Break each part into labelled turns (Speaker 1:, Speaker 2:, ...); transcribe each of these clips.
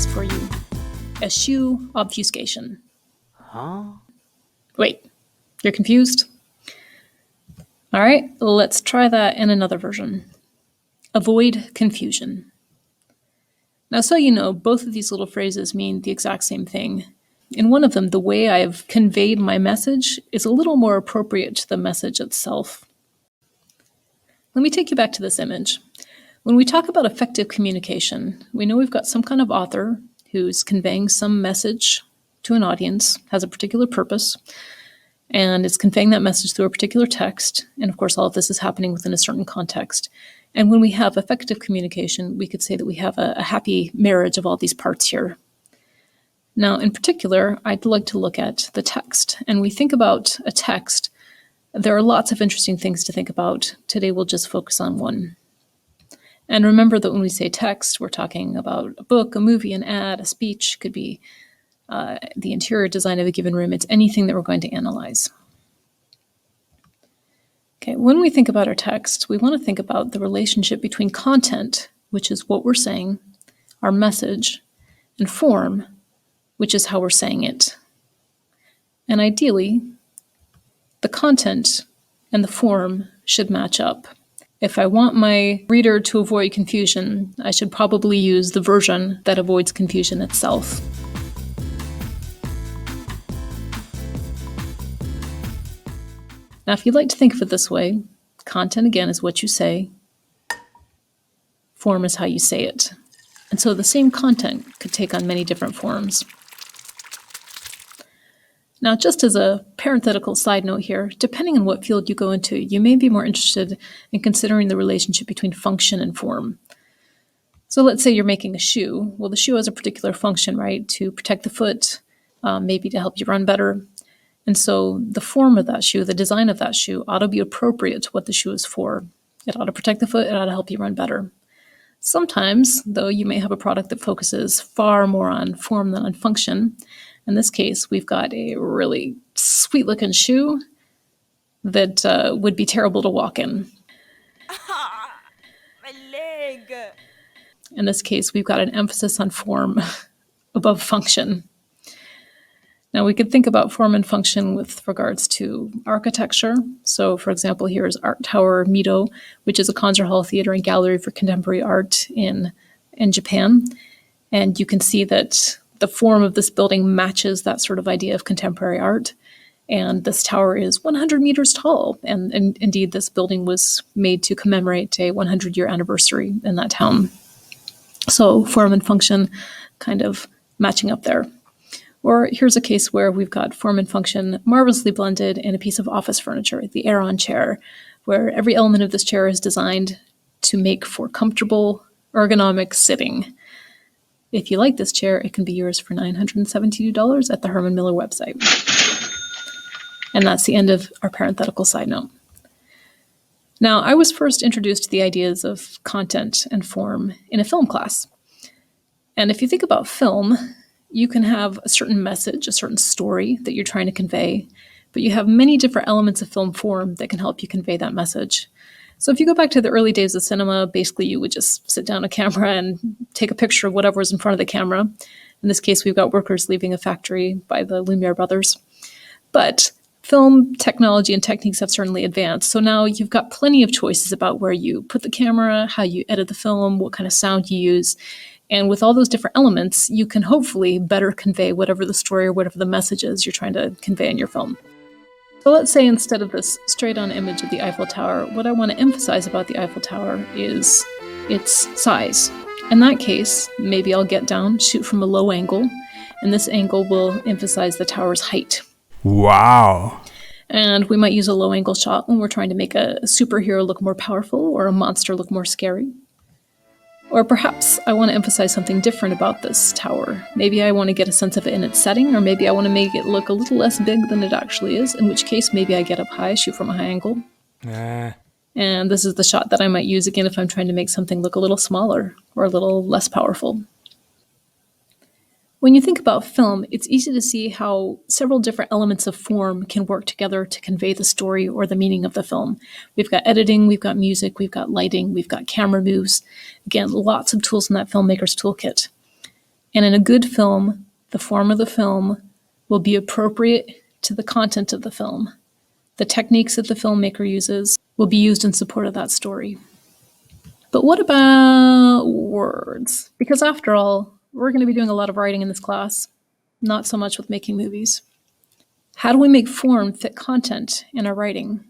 Speaker 1: for you. Eschew obfuscation.
Speaker 2: Huh?
Speaker 1: Wait, you're confused? All right, let's try that in another version. Avoid confusion. Now, so you know, both of these little phrases mean the exact same thing. In one of them, the way I've conveyed my message is a little more appropriate to the message itself. Let me take you back to this image. When we talk about effective communication, we know we've got some kind of author who's conveying some message to an audience, has a particular purpose, and is conveying that message through a particular text. And of course, all of this is happening within a certain context. And when we have effective communication, we could say that we have a happy marriage of all these parts here. Now, in particular, I'd like to look at the text. And we think about a text. There are lots of interesting things to think about. Today, we'll just focus on one. And remember that when we say text, we're talking about a book, a movie, an ad, a speech. Could be the interior design of a given room. It's anything that we're going to analyze. Okay, when we think about our text, we want to think about the relationship between content, which is what we're saying, our message, and form, which is how we're saying it. And ideally, the content and the form should match up. If I want my reader to avoid confusion, I should probably use the version that avoids confusion itself. Now, if you'd like to think of it this way, content, again, is what you say. Form is how you say it. And so the same content could take on many different forms. Now, just as a parenthetical side note here, depending on what field you go into, you may be more interested in considering the relationship between function and form. So let's say you're making a shoe. Well, the shoe has a particular function, right? To protect the foot, maybe to help you run better. And so the form of that shoe, the design of that shoe, ought to be appropriate to what the shoe is for. It ought to protect the foot, it ought to help you run better. Sometimes, though, you may have a product that focuses far more on form than on function. In this case, we've got a really sweet-looking shoe that would be terrible to walk in.
Speaker 3: My leg!
Speaker 1: In this case, we've got an emphasis on form above function. Now, we could think about form and function with regards to architecture. So, for example, here is Art Tower Mito, which is a concert hall, theater, and gallery for contemporary art in Japan. And you can see that the form of this building matches that sort of idea of contemporary art. And this tower is 100 meters tall. And indeed, this building was made to commemorate a 100-year anniversary in that town. So form and function kind of matching up there. Or here's a case where we've got form and function marvelously blended in a piece of office furniture, the Aeron chair, where every element of this chair is designed to make for comfortable, ergonomic sitting. If you like this chair, it can be yours for $972 at the Herman Miller website. And that's the end of our parenthetical side note. Now, I was first introduced to the ideas of content and form in a film class. And if you think about film, you can have a certain message, a certain story that you're trying to convey, but you have many different elements of film form that can help you convey that message. So if you go back to the early days of cinema, basically you would just sit down a camera and take a picture of whatever was in front of the camera. In this case, we've got workers leaving a factory by the Lumiere brothers. But film technology and techniques have certainly advanced. So now you've got plenty of choices about where you put the camera, how you edit the film, what kind of sound you use. And with all those different elements, you can hopefully better convey whatever the story or whatever the message is you're trying to convey in your film. So let's say instead of this straight-on image of the Eiffel Tower, what I want to emphasize about the Eiffel Tower is its size. In that case, maybe I'll get down, shoot from a low angle, and this angle will emphasize the tower's height.
Speaker 2: Wow.
Speaker 1: And we might use a low-angle shot when we're trying to make a superhero look more powerful or a monster look more scary. Or perhaps I want to emphasize something different about this tower. Maybe I want to get a sense of it in its setting, or maybe I want to make it look a little less big than it actually is, in which case maybe I get up high, shoot from a high angle. And this is the shot that I might use again if I'm trying to make something look a little smaller or a little less powerful. When you think about film, it's easy to see how several different elements of form can work together to convey the story or the meaning of the film. We've got editing, we've got music, we've got lighting, we've got camera moves. Again, lots of tools in that filmmaker's toolkit. And in a good film, the form of the film will be appropriate to the content of the film. The techniques that the filmmaker uses will be used in support of that story. But what about words? Because after all, we're going to be doing a lot of writing in this class, not so much with making movies. How do we make form fit content in our writing?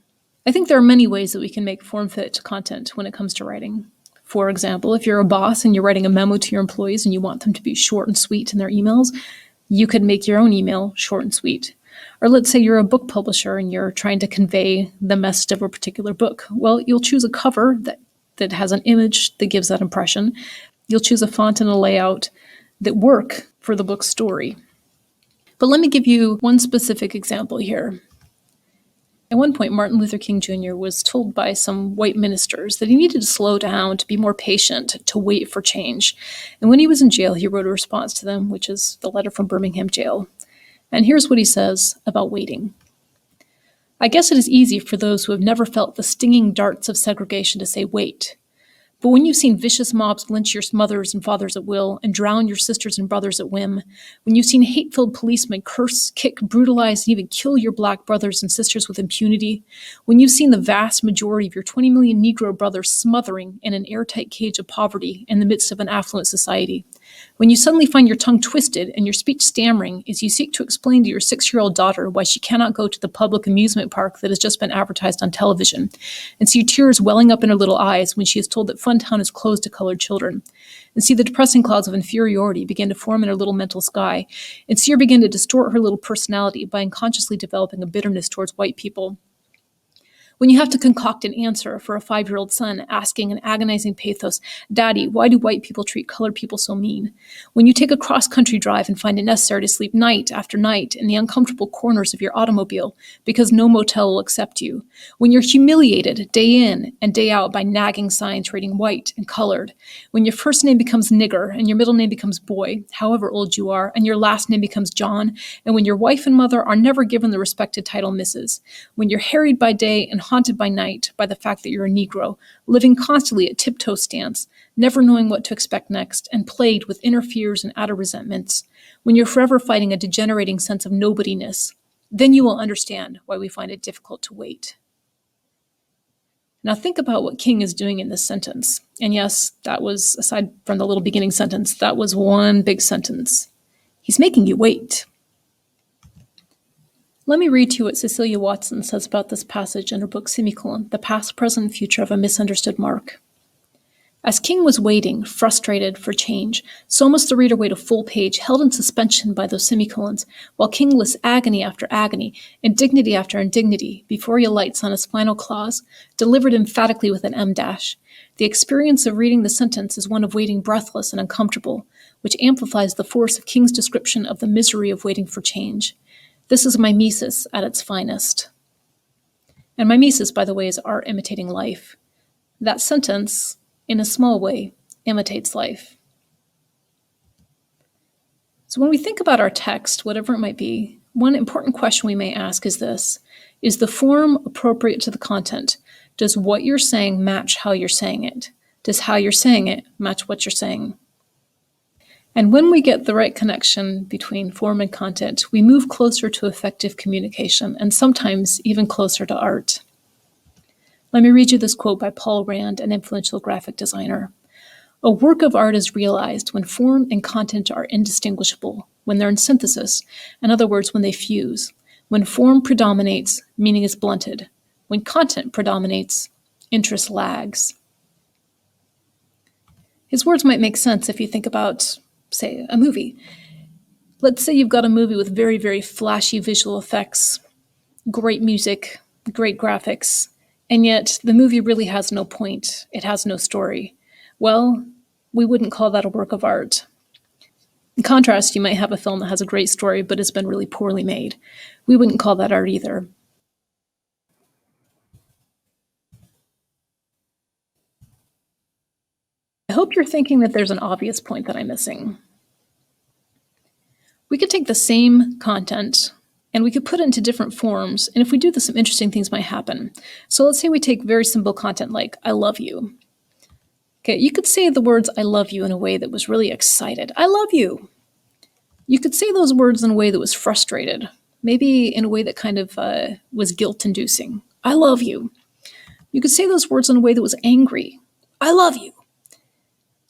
Speaker 1: I think there are many ways that we can make form fit content when it comes to writing. For example, if you're a boss and you're writing a memo to your employees and you want them to be short and sweet in their emails, you could make your own email short and sweet. Or let's say you're a book publisher and you're trying to convey the message of a particular book. Well, you'll choose a cover that has an image that gives that impression. You'll choose a font and a layout that work for the book's story. But let me give you one specific example here. At one point, Martin Luther King Jr. was told by some white ministers that he needed to slow down, to be more patient, to wait for change. And when he was in jail, he wrote a response to them, which is the letter from Birmingham jail. And here's what he says about waiting. I guess it is easy for those who have never felt the stinging darts of segregation to say, wait. But when you've seen vicious mobs lynch your mothers and fathers at will and drown your sisters and brothers at whim, when you've seen hate-filled policemen curse, kick, brutalize, and even kill your black brothers and sisters with impunity, when you've seen the vast majority of your 20 million Negro brothers smothering in an airtight cage of poverty in the midst of an affluent society, when you suddenly find your tongue twisted and your speech stammering as you seek to explain to your 6-year-old daughter why she cannot go to the public amusement park that has just been advertised on television, and see tears welling up in her little eyes when she is told that Funtown is closed to colored children, and see the depressing clouds of inferiority begin to form in her little mental sky, and see her begin to distort her little personality by unconsciously developing a bitterness towards white people, when you have to concoct an answer for a 5-year-old son asking in agonizing pathos, Daddy, why do white people treat colored people so mean? When you take a cross-country drive and find it necessary to sleep night after night in the uncomfortable corners of your automobile because no motel will accept you. When you're humiliated day in and day out by nagging signs rating white and colored. When your first name becomes nigger and your middle name becomes boy, however old you are, and your last name becomes John. And when your wife and mother are never given the respected title Mrs. When you're harried by day and haunted by night by the fact that you're a Negro, living constantly at tiptoe stance, never knowing what to expect next, and plagued with inner fears and outer resentments, when you're forever fighting a degenerating sense of nobodiness, then you will understand why we find it difficult to wait. Now think about what King is doing in this sentence. And yes, that was, aside from the little beginning sentence, that was one big sentence. He's making you wait. Let me read to you what Cecilia Watson says about this passage in her book Semicolon, The Past, Present, and Future of a Misunderstood Mark. As King was waiting, frustrated for change, so must the reader wait a full page, held in suspension by those semicolons, while King lists agony after agony, indignity after indignity, before he alights on his final clause, delivered emphatically with an M dash. The experience of reading the sentence is one of waiting breathless and uncomfortable, which amplifies the force of King's description of the misery of waiting for change. This is mimesis at its finest. And mimesis, by the way, is art imitating life. That sentence, in a small way, imitates life. So when we think about our text, whatever it might be, one important question we may ask is this: is the form appropriate to the content? Does what you're saying match how you're saying it? Does how you're saying it match what you're saying? And when we get the right connection between form and content, we move closer to effective communication, and sometimes even closer to art. Let me read you this quote by Paul Rand, an influential graphic designer. A work of art is realized when form and content are indistinguishable, when they're in synthesis, in other words, when they fuse. When form predominates, meaning is blunted. When content predominates, interest lags. His words might make sense if you think about, say, a movie. Let's say you've got a movie with very, very flashy visual effects, great music, great graphics, and yet the movie really has no point. It has no story. Well, we wouldn't call that a work of art. In contrast, you might have a film that has a great story but has been really poorly made. We wouldn't call that art either. I hope you're thinking that there's an obvious point that I'm missing. We could take the same content and we could put it into different forms, and if we do this, some interesting things might happen. So let's say we take very simple content like, I love you. Okay, you could say the words I love you in a way that was really excited. I love you. You could say those words in a way that was frustrated, maybe in a way that kind of was guilt-inducing. I love you. You could say those words in a way that was angry. I love you.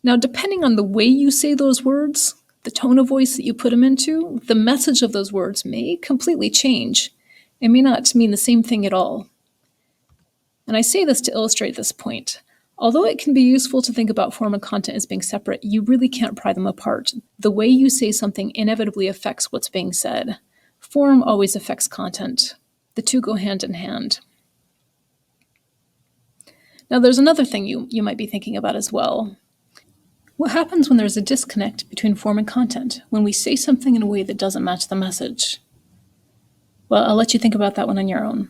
Speaker 1: Now, depending on the way you say those words, the tone of voice that you put them into, the message of those words may completely change. It may not mean the same thing at all. And I say this to illustrate this point. Although it can be useful to think about form and content as being separate, you really can't pry them apart. The way you say something inevitably affects what's being said. Form always affects content. The two go hand in hand. Now, there's another thing you might be thinking about as well. What happens when there's a disconnect between form and content, when we say something in a way that doesn't match the message? Well, I'll let you think about that one on your own.